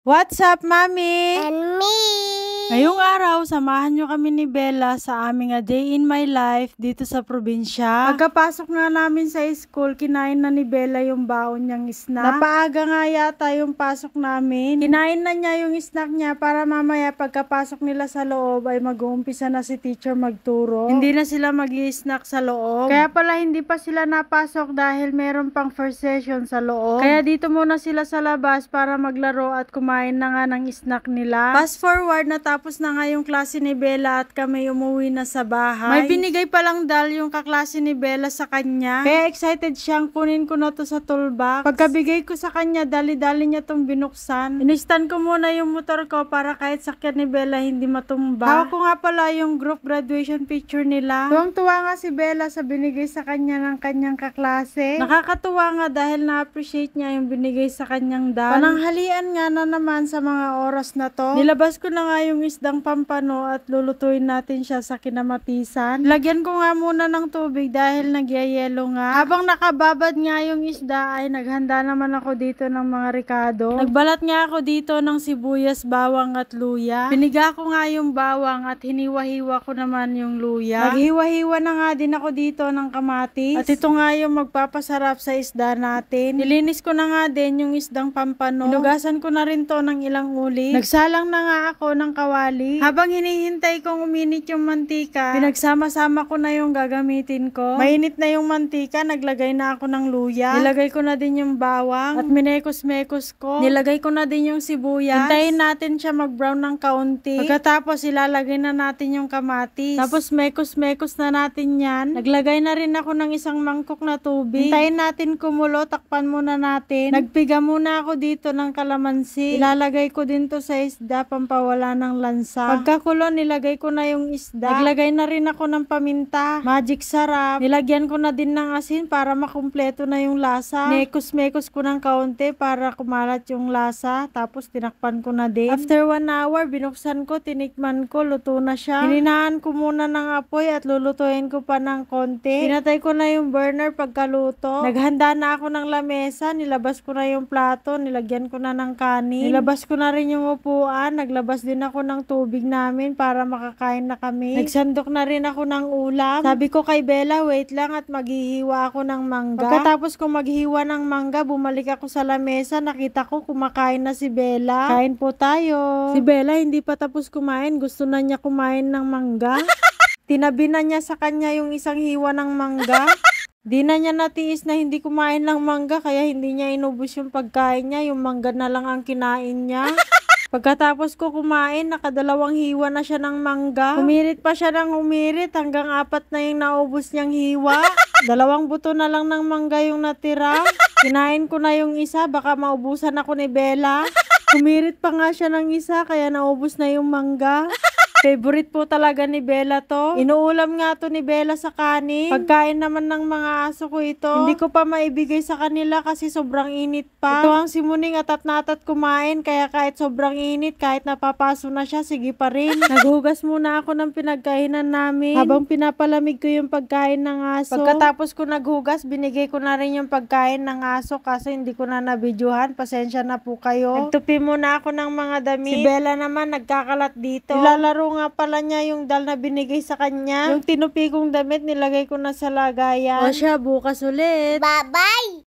What's up, Mami? And me. Ngayong araw, samahan nyo kami ni Bella sa aming A Day in My Life dito sa probinsya. Pagkapasok nga namin sa school, kinain na ni Bella yung baon niyang snack. Napaaga nga yata yung pasok namin. Kinain na niya yung snack niya para mamaya pagkapasok nila sa loob ay mag-uumpisa na si teacher magturo. Hindi na sila mag-i-snack sa loob. Kaya pala hindi pa sila napasok dahil meron pang first session sa loob. Kaya dito muna sila sa labas para maglaro at kumain na nga ng snack nila. Fast forward, natapos na nga yung klase ni Bella at kami umuwi na sa bahay. May binigay palang dal yung kaklase ni Bella sa kanya. Kaya excited siyang kunin ko na to sa toolbox. Pagkabigay ko sa kanya, dali-dali niya tong binuksan. Inistan ko muna yung motor ko para kahit sakyan ni Bella hindi matumba. Hawak ko nga pala yung group graduation picture nila. Tuwang-tuwa nga si Bella sa binigay sa kanya ng kanyang kaklase. Nakakatuwa nga dahil na-appreciate niya yung binigay sa kanyang dal. Pananghalian nga na naman sa mga oras na to. Nilabas ko na nga yung isdang pampano at lulutuin natin siya sa kinamatisan. Lagyan ko nga muna ng tubig dahil nagyayelo nga. Habang nakababad nga yung isda ay naghanda naman ako dito ng mga ricado. Nagbalat nga ako dito ng sibuyas, bawang at luya. Piniga ko nga yung bawang at hiniwa-hiwa ko naman yung luya. Naghiwa-hiwa na nga din ako dito ng kamatis. At ito nga yung magpapasarap sa isda natin. Nilinis ko na nga din yung isdang pampano. Hinugasan ko na rin to ng ilang ulit. Nagsalang na nga ako ng kawali. Habang hinihintay kong uminit yung mantika, pinagsama-sama ko na yung gagamitin ko. Mainit na yung mantika, naglagay na ako ng luya. Nilagay ko na din yung bawang at minekos-mekos ko. Nilagay ko na din yung sibuyas. Hintayin natin siya mag-brown ng kaunti. Pagkatapos ilalagay na natin yung kamatis. Tapos mekos-mekos na natin yan. Naglagay na rin ako ng isang mangkok na tubig. Hintayin natin kumulo, takpan muna natin. Nagpiga muna ako dito ng kalamansi. Ilalagay ko din to sa isda pampawala ng lansa. Pagkakulo, nilagay ko na yung isda. Naglagay na rin ako ng paminta. Magic sarap. Nilagyan ko na din ng asin para makumpleto na yung lasa. Mekos-mekos ko ng kaunti para kumalat yung lasa. Tapos tinakpan ko na din. After 1 hour, binuksan ko, tinikman ko, luto na siya. Hininahan ko muna ng apoy at lulutuin ko pa ng konti. Pinatay ko na yung burner pagkaluto. Naghanda na ako ng lamesa. Nilabas ko na yung plato. Nilagyan ko na ng kanin. Nilabas ko na rin yung upuan. Naglabas din ako ng tubig namin para makakain na kami. Nagsandok na rin ako ng ulam. Sabi ko kay Bella, wait lang at maghihiwa ako ng mangga. Pagkatapos ko maghiwa ng mangga, bumalik ako sa lamesa. Nakita ko kumakain na si Bella. Kain po tayo. Si Bella hindi pa tapos kumain. Gusto na niya kumain ng mangga. Tinabi na niya sa kanya yung isang hiwa ng mangga. Di na niya natiis na hindi kumain ng mangga kaya hindi niya inubos yung pagkain niya. Yung mangga na lang ang kinain niya. Pagkatapos ko kumain, nakadalawang hiwa na siya ng mangga. Humirit pa siya ng humirit hanggang 4 na yung naubos niyang hiwa. 2 buto na lang ng mangga yung natira. Kinain ko na yung isa, baka maubusan ako ni Bella. Humirit pa nga siya ng isa kaya naubos na yung mangga. Favorite po talaga ni Bella to. Inuulam nga to ni Bella sa kanin. Pagkain naman ng mga aso ko ito. Hindi ko pa maibigay sa kanila kasi sobrang init pa. Ito ang simuning atat-natat kumain kaya kahit sobrang init, kahit napapaso na siya, sige pa rin. Naghugas muna ako ng pinagkainan namin habang pinapalamig ko yung pagkain ng aso. Pagkatapos ko naghugas, binigay ko na rin yung pagkain ng aso kasi hindi ko na nabidyohan. Pasensya na po kayo. Nagtupi muna ako ng mga damit. Si Bella naman nagkakalat dito. Nilalaro nga pala niya yung dal na binigay sa kanya. Yung tinupi kong damit, nilagay ko na sa lagayan. O siya, bukas ulit. Bye-bye.